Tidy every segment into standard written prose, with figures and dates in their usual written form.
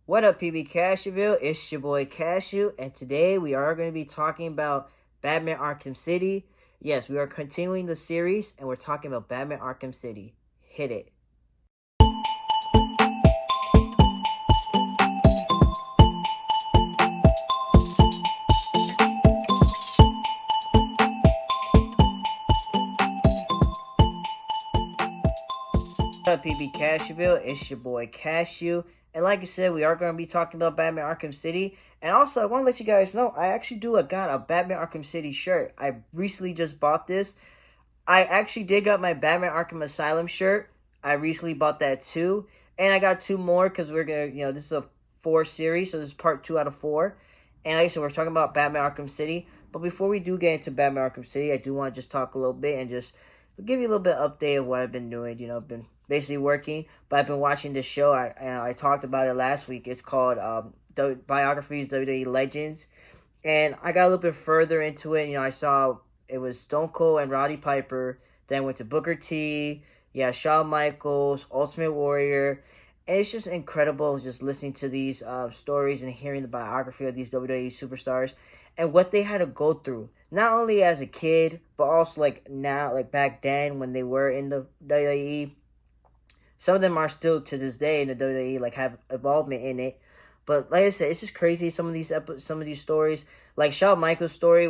What up, PB Cashewville? It's your boy Cashew, and today we are going to be talking about Batman Arkham City. Yes, we are continuing the series, and we're talking about Batman Arkham City. Hit it. What up, PB Cashewville? It's your boy Cashew, and like I said, we are going to be talking about Batman Arkham City. And also, I want to let you guys know, I actually got a Batman Arkham City shirt. I recently just bought this. I actually did got my Batman Arkham Asylum shirt. I recently bought that too. And I got two more because we're going to, this is a 4 series. So this is part 2 out of 4. And like I said, we're talking about Batman Arkham City. But before we do get into Batman Arkham City, I do want to just talk a little bit and just give you a little bit of update of what I've been doing. I've been basically working. But I've been watching this show. I talked about it last week. It's called Biographies, WWE Legends. And I got a little bit further into it. I saw it was Stone Cold and Roddy Piper. Then went to Booker T. Yeah, Shawn Michaels, Ultimate Warrior. And it's just incredible just listening to these stories and hearing the biography of these WWE superstars and what they had to go through. Not only as a kid, but also like now, like back then when they were in the WWE. Some of them are still to this day in the WWE, like have involvement in it. But like I said, it's just crazy. Some of these stories, like Shawn Michaels' story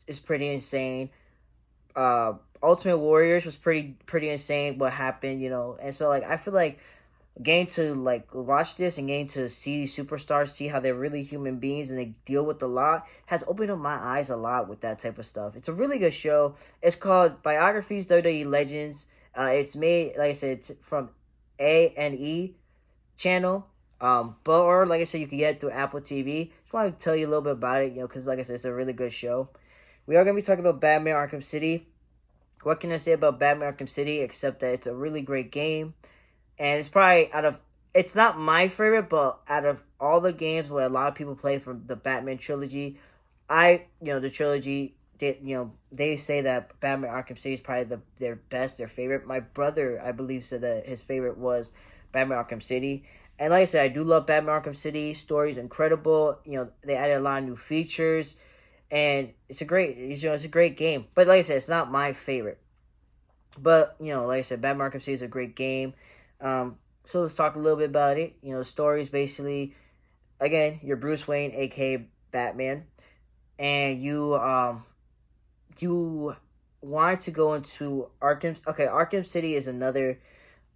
is pretty insane. Ultimate Warriors was pretty insane. What happened, and so like I feel like getting to like watch this and getting to see these superstars, see how they're really human beings and they deal with a lot, has opened up my eyes a lot with that type of stuff. It's a really good show. It's called Biographies WWE Legends. It's made, like I said, from A&E channel. But or like I said, you can get it through Apple TV. Just wanted to tell you a little bit about it, because like I said, it's a really good show. We are gonna be talking about Batman Arkham City. What can I say about Batman Arkham City except that it's a really great game, and it's probably it's not my favorite, but out of all the games where a lot of people play from the Batman trilogy, the trilogy, they say that Batman Arkham City is probably their favorite. My brother, I believe, said that his favorite was Batman Arkham City. And like I said, I do love Batman Arkham City. Story's incredible. They added a lot of new features, and it's a great game. But like I said, it's not my favorite. But like I said, Batman Arkham City is a great game. So let's talk a little bit about it. The story is basically, again, you're Bruce Wayne, aka Batman, and you want to go into Arkham. Okay, Arkham City is another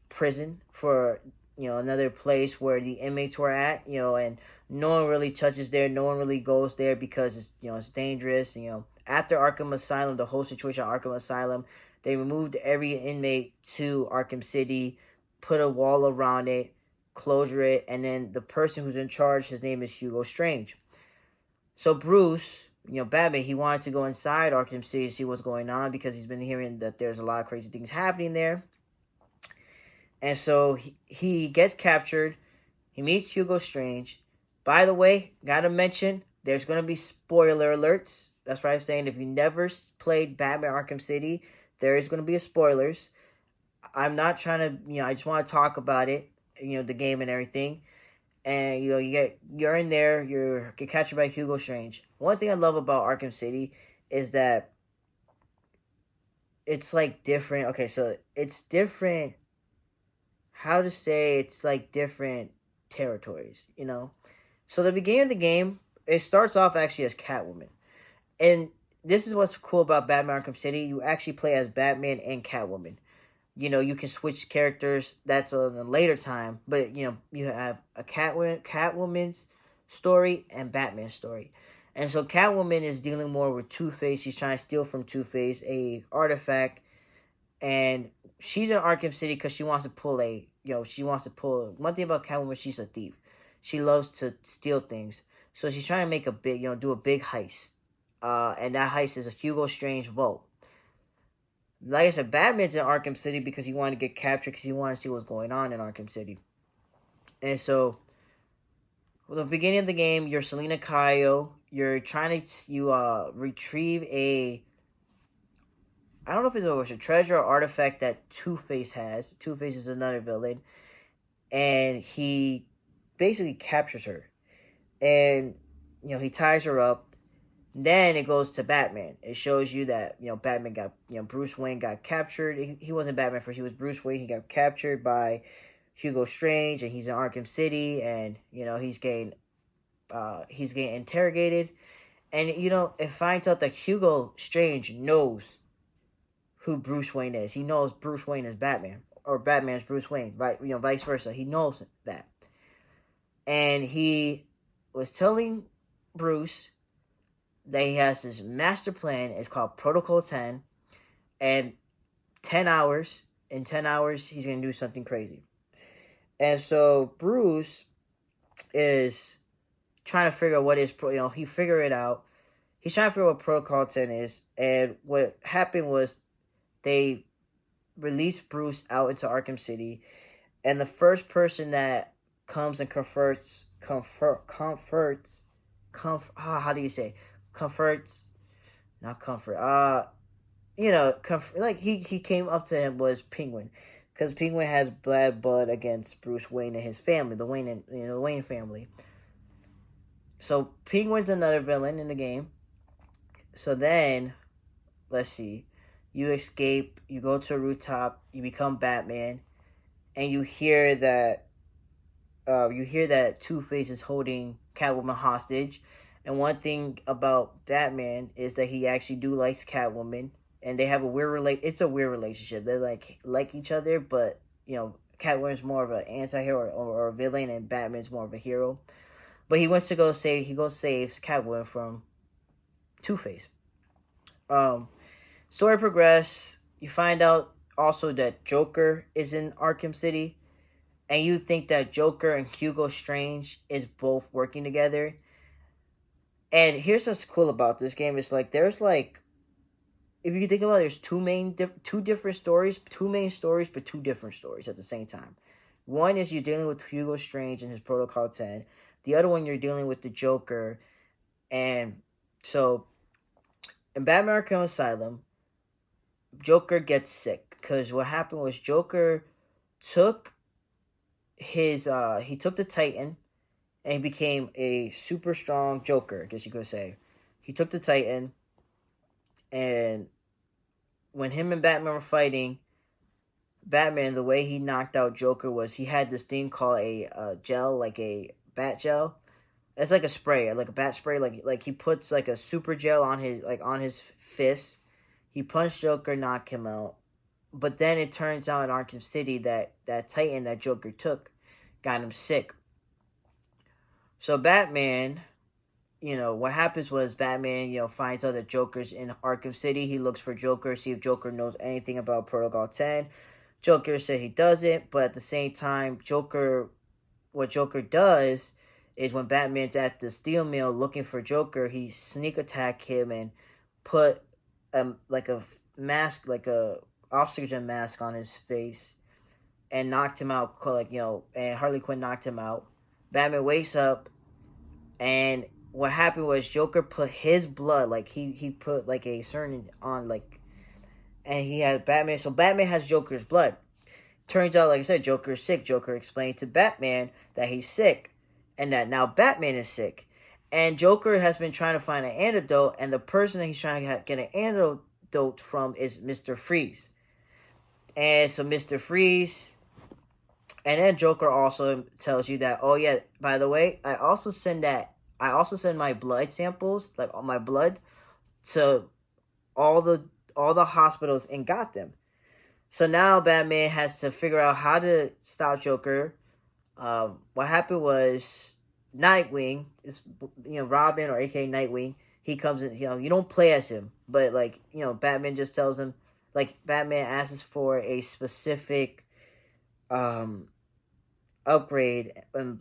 prison for another place where the inmates were at. And no one really touches there. No one really goes there because it's dangerous. After Arkham Asylum, the whole situation at Arkham Asylum, they removed every inmate to Arkham City, put a wall around it, closure it, and then the person who's in charge, his name is Hugo Strange. So Bruce, Batman, he wanted to go inside Arkham City to see what's going on because he's been hearing that there's a lot of crazy things happening there. And so he gets captured. He meets Hugo Strange. By the way, gotta mention, there's going to be spoiler alerts. That's why I'm saying if you never played Batman Arkham City, there is going to be spoilers. I'm not trying to, I just want to talk about it, the game and everything. And, you're in there, you get captured by Hugo Strange. One thing I love about Arkham City is that it's like different. Okay, so it's different. How to say it's like different territories, So the beginning of the game, it starts off actually as Catwoman. And this is what's cool about Batman Arkham City. You actually play as Batman and Catwoman. You can switch characters. That's on a later time. But, you have a Catwoman's story and Batman's story. And so Catwoman is dealing more with Two-Face. She's trying to steal from Two-Face a artifact. And she's in Arkham City because she wants to pull one thing about Catwoman, she's a thief. She loves to steal things. So she's trying to make do a big heist. And that heist is a Hugo Strange vault. Like I said, Batman's in Arkham City because he wanted to get captured because he wanted to see what's going on in Arkham City. And so, at the beginning of the game, you're Selina Kyle. You're trying to retrieve I don't know if it's a treasure or artifact that Two-Face has. Two-Face is another villain. And he basically captures her, and he ties her up. Then it goes to Batman. It shows you that Batman got Bruce Wayne got captured. He wasn't Batman first. He was Bruce Wayne. He got captured by Hugo Strange, and he's in Arkham City, and he's getting interrogated, and it finds out that Hugo Strange knows who Bruce Wayne is. He knows Bruce Wayne is Batman, or Batman's Bruce Wayne, right? Vice versa. He knows that, and he was telling Bruce that he has this master plan. It's called Protocol 10, and 10 hours. In 10 hours, he's gonna do something crazy. And so Bruce is trying to figure out what is he figured it out. He's trying to figure out what Protocol 10 is, and what happened was they released Bruce out into Arkham City, and the first person that comes and comforts, how do you say, comforts, not comfort, like he came up to him was Penguin, because Penguin has bad blood against Bruce Wayne and his family, the Wayne family. So Penguin's another villain in the game. So then, let's see, you escape, you go to a rooftop, you become Batman, and you hear that Two-Face is holding Catwoman hostage. And one thing about Batman is that he actually likes Catwoman, and they have a weird it's a weird relationship. They're like each other, but Catwoman's more of an anti-hero or a villain, and Batman's more of a hero. But he wants to saves Catwoman from Two-Face. Story progress. You find out also that Joker is in Arkham City, and you think that Joker and Hugo Strange is both working together. And here's what's cool about this game: is there's if you think about it, there's two main stories, but two different stories at the same time. One is you're dealing with Hugo Strange and his Protocol 10. The other one you're dealing with the Joker. And so in Batman Arkham Asylum, Joker gets sick, because what happened was Joker took he took the Titan, and he became a super strong Joker, I guess you could say. He took the Titan, and when him and Batman were fighting, Batman, the way he knocked out Joker was he had this thing called a gel, like a bat gel. It's like a spray, like a bat spray. Like he puts like a super gel on his fist. He punched Joker, knocked him out. But then it turns out in Arkham City that Titan that Joker took got him sick. So Batman, what happens was Batman, finds out that Joker's in Arkham City. He looks for Joker, see if Joker knows anything about Protocol 10. Joker said he doesn't, but at the same time, what Joker does is when Batman's at the steel mill looking for Joker, he sneak attack him and put like a mask, like a oxygen mask on his face, and knocked him out. And Harley Quinn knocked him out. Batman wakes up, and what happened was Joker put his blood, like he put like a certain on and he had Batman. So Batman has Joker's blood. Turns out, like I said, Joker is sick. Joker explained to Batman that he's sick, and that now Batman is sick. And Joker has been trying to find an antidote, and the person that he's trying to get an antidote from is Mr. Freeze. And so Mr. Freeze, and then Joker also tells you that, oh yeah, by the way, I also send my blood samples, like all my blood, to all the hospitals in Gotham. So now Batman has to figure out how to stop Joker. What happened was Nightwing, is Robin, or AKA Nightwing. He comes in. You don't play as him, but Batman just tells him. Batman asks for a specific upgrade, and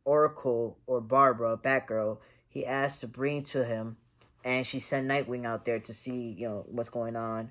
Oracle, or Barbara, Batgirl, he asked to bring to him, and she sent Nightwing out there to see what's going on.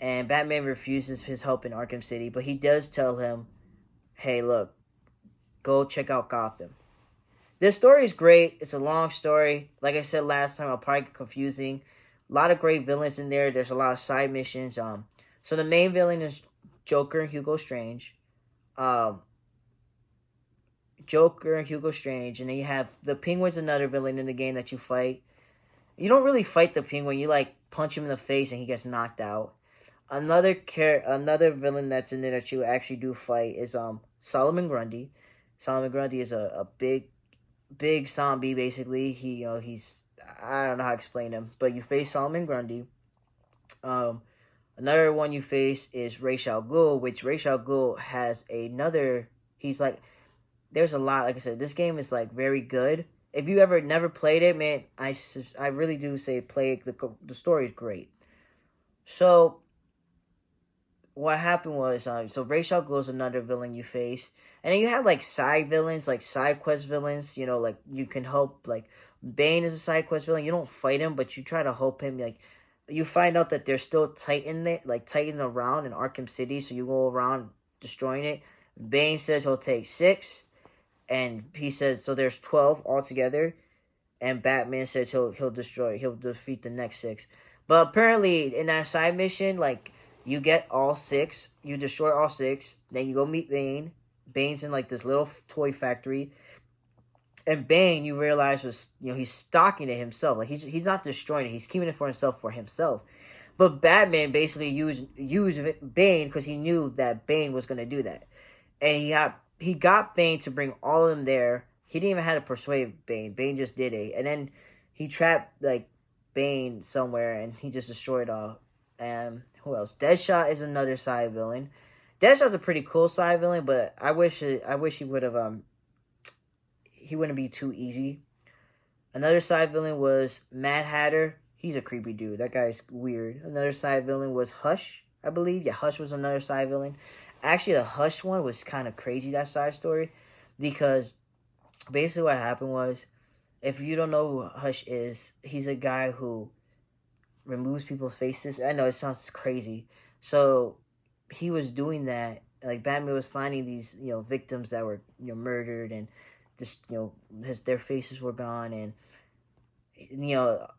And Batman refuses his help in Arkham City, but he does tell him, hey, look, go check out Gotham. This story is great. It's a long story. Like I said last time, I'll probably get confusing. A lot of great villains in there. There's a lot of side missions. So the main villain is Joker and Hugo Strange. Joker and Hugo Strange, and then you have the Penguin's another villain in the game that you fight. You don't really fight the Penguin. You like punch him in the face and he gets knocked out. Another villain that's in there that you actually do fight is Solomon Grundy. Solomon Grundy is a big zombie basically. He's I don't know how to explain him, but you face Solomon Grundy. Um, Another one you face is Ra's al Ghul, which Ra's al Ghul has another. He's like there's a lot. Like I said, this game is like very good. If you ever never played it, man, I really do say play it. The story is great. So what happened was so Ra's al Ghul is another villain you face, and then you have like side villains, like side quest villains. You know, like you can help. Like Bane is a side quest villain. You don't fight him, but you try to help him. Like you find out that there's still Titan there, like Titan around in Arkham City. So you go around destroying it. Bane says he'll take 6, and he says so. There's 12 altogether, and Batman says he'll defeat the next 6. But apparently in that side mission, like you get all 6, you destroy all 6, then you go meet Bane. Bane's in like this little toy factory, and Bane you realize was he's stocking it himself. Like he's not destroying it, he's keeping it for himself. But Batman basically used Bane because he knew that Bane was gonna do that, and he got Bane to bring all of them there. He didn't even have to persuade Bane. Bane just did it, and then he trapped like Bane somewhere, and he just destroyed all. Who else? Deadshot is another side villain. Deadshot's a pretty cool side villain, but I wish he would have he wouldn't be too easy. Another side villain was Mad Hatter. He's a creepy dude. That guy's weird. Another side villain was Hush, I believe. Yeah, Hush was another side villain. Actually, the Hush one was kind of crazy, that side story, because basically what happened was, if you don't know who Hush is, he's a guy who removes people's faces. I know it sounds crazy. So he was doing that. Like Batman was finding these, victims that were, murdered, and just, their faces were gone, and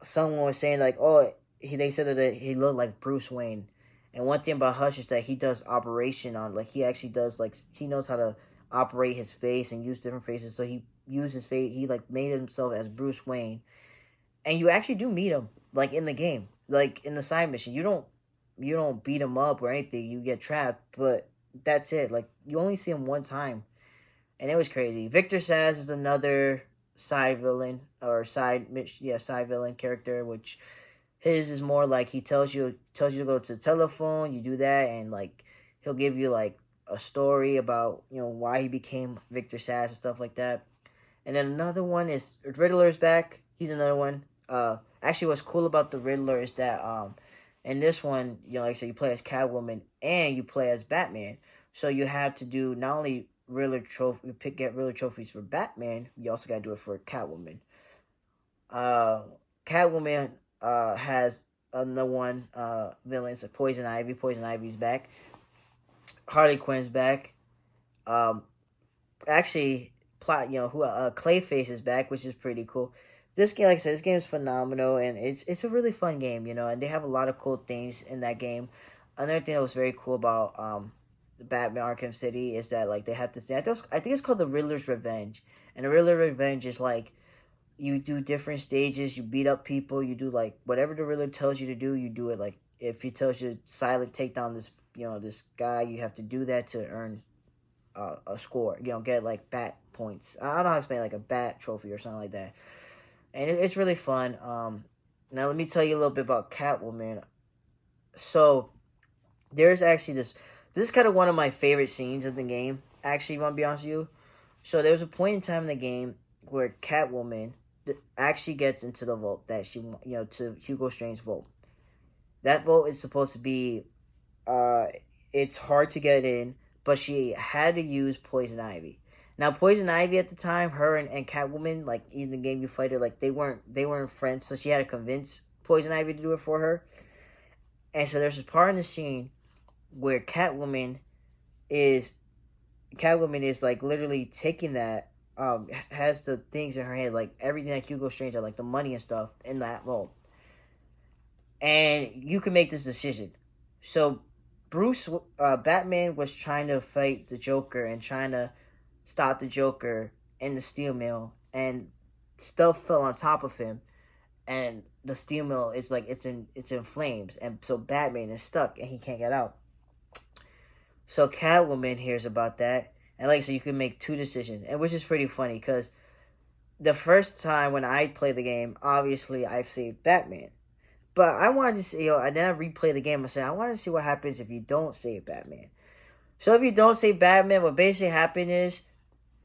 someone was saying like, oh, they said that he looked like Bruce Wayne. And one thing about Hush is that he does operation on, like, he actually does, like, he knows how to operate his face and use different faces. So he used his face, he, like, made himself as Bruce Wayne. And you actually do meet him, like, in the game. Like, in the side mission. You don't beat him up or anything. You get trapped, but that's it. Like, you only see him one time. And it was crazy. Victor Sass is another side villain, or side villain character, which his is more like he tells you to go to the telephone, you do that, and like he'll give you like a story about why he became Victor Sass and stuff like that. And then another one is Riddler's back. He's another one. Actually, what's cool about the Riddler is that in this one, like I said, you play as Catwoman and you play as Batman. So you have to do not only get Riddler trophies for Batman, you also gotta do it for Catwoman. Catwoman has another one villains like Poison Ivy. Poison Ivy's back. Harley Quinn's back. Actually, Clayface is back, which is pretty cool. This game, like I said, this game is phenomenal, and it's a really fun game, and they have a lot of cool things in that game. Another thing that was very cool about Batman Arkham City is that like they have this. I think it's called the Riddler's Revenge, and the Riddler's Revenge is like you do different stages, you beat up people, you do like whatever the Riddler tells you to do, you do it. Like if he tells you to silent take down this this guy, you have to do that to earn a score. Get like bat points. I don't know how to explain, like a bat trophy or something like that. And it's really fun. Now let me tell you a little bit about Catwoman. So there's actually this is kind of one of my favorite scenes of the game. Actually, want to be honest with you. So there was a point in time in the game where Catwoman actually gets into the vault that she, to Hugo Strange's vault. That vault is supposed to be, it's hard to get in, but she had to use Poison Ivy. Now, Poison Ivy at the time, her and Catwoman, like in the game you fight her, like they weren't friends, so she had to convince Poison Ivy to do it for her. And so there's this part in the scene where Catwoman is like literally taking that. Has the things in her head, like everything that Hugo Strange had, like the money and stuff in that vault. And you can make this decision. So Batman was trying to fight the Joker and trying to stopped the Joker in the steel mill, and stuff fell on top of him, and the steel mill is like it's in flames, and so Batman is stuck and he can't get out. So Catwoman hears about that, and like I said, you can make two decisions, and which is pretty funny because the first time when I played the game, obviously I've saved Batman. But I wanted to see, and then I replayed the game. I said, I wanted to see what happens if you don't save Batman. So if you don't save Batman, what basically happened is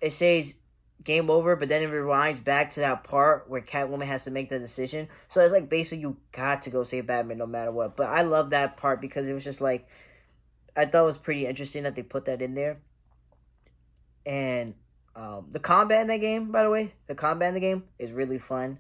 it says game over, but then it rewinds back to that part where Catwoman has to make the decision. So it's like basically you got to go save Batman no matter what. But I love that part because it was just like, I thought it was pretty interesting that they put that in there. And the combat in that game, by the way, the combat in the game is really fun.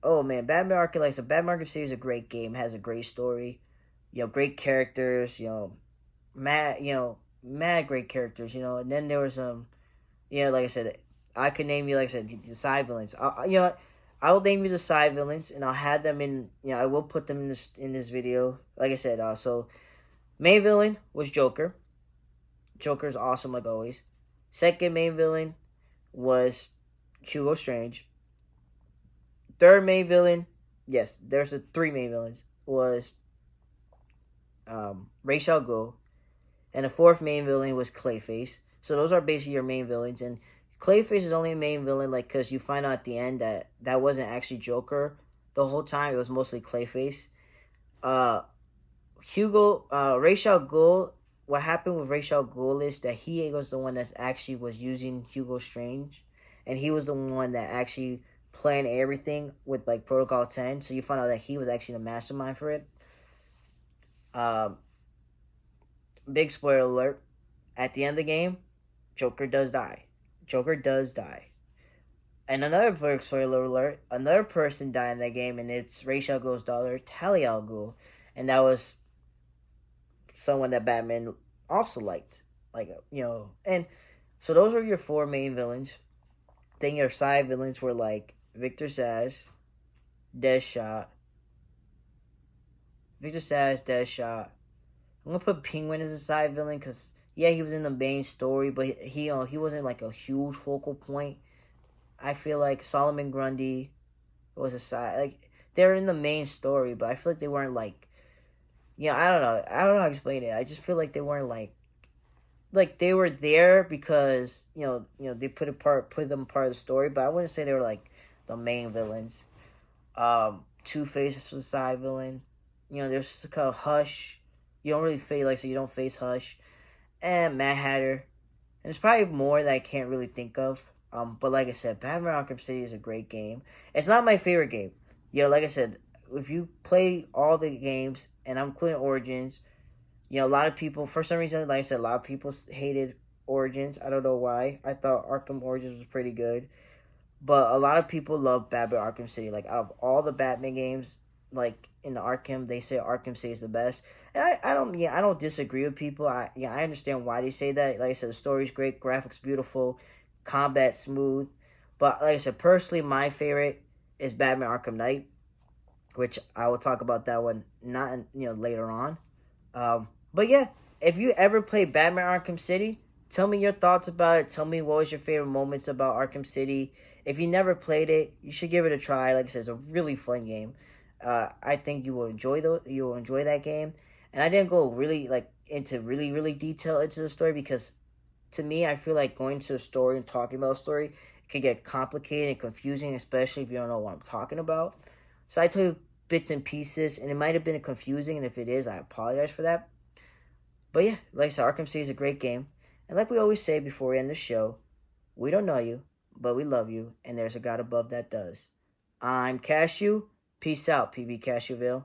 Oh man, Batman Arkham, like, so Batman Arkham City is a great game. It has a great story, great characters. Mad great characters. And then there was like I said, I could name you, like I said, the side villains. I will name you the side villains, and I'll have them in. I will put them in this video. Like I said, so main villain was Joker. Joker's awesome like always. Second main villain was Hugo Strange. Third main villain, yes, there's three main villains, was Ra's al Ghul, and the fourth main villain was Clayface. So those are basically your main villains, and Clayface is only a main villain, like, because you find out at the end that wasn't actually Joker the whole time. It was mostly Clayface. Ra's al Ghul. What happened with Ra's al Ghul is that he was the one that actually was using Hugo Strange, and he was the one that actually planned everything with like Protocol 10. So you find out that he was actually the mastermind for it. Big spoiler alert: at the end of the game, Joker does die. Joker does die. And another big spoiler alert: another person died in that game, and it's Ra's al Ghul's daughter, Talia al Ghul, and that was someone that Batman also liked. And so those were your four main villains. Then your side villains were like Victor Zsasz, Deadshot. I'm gonna put Penguin as a side villain because yeah, he was in the main story, but he wasn't like a huge focal point. I feel like Solomon Grundy was a side, like they're in the main story, but I feel like they weren't like, I don't know. I don't know how to explain it. I just feel like they weren't like they were there because they put them part of the story, but I wouldn't say they were like the main villains. Two-Face was a side villain. There's just a Hush. You don't really face, like, so you don't face Hush, and Mad Hatter, and there's probably more that I can't really think of. But like I said, Batman Arkham City is a great game. It's not my favorite game. Like I said, if you play all the games, and I'm including Origins, a lot of people, for some reason, like I said, a lot of people hated Origins. I don't know why. I thought Arkham Origins was pretty good. But a lot of people love Batman Arkham City. Like, out of all the Batman games, like, in the Arkham, they say Arkham City is the best. And I don't disagree with people. I understand why they say that. Like I said, the story's great, graphics beautiful, combat smooth. But like I said, personally, my favorite is Batman Arkham Knight, which I will talk about that one not later on. But yeah, if you ever play Batman Arkham City, tell me your thoughts about it. Tell me what was your favorite moments about Arkham City. If you never played it, you should give it a try. Like I said, it's a really fun game. I think you will enjoy that game. And I didn't go really into really detail into the story because to me, I feel like going to a story and talking about a story can get complicated and confusing, especially if you don't know what I'm talking about. So I tell you bits and pieces, and it might have been confusing, and if it is, I apologize for that. But yeah, like I said, Arkham City is a great game. And like we always say before we end the show, we don't know you, but we love you, and there's a God above that does. I'm Cashew. Peace out, PB Cashewville.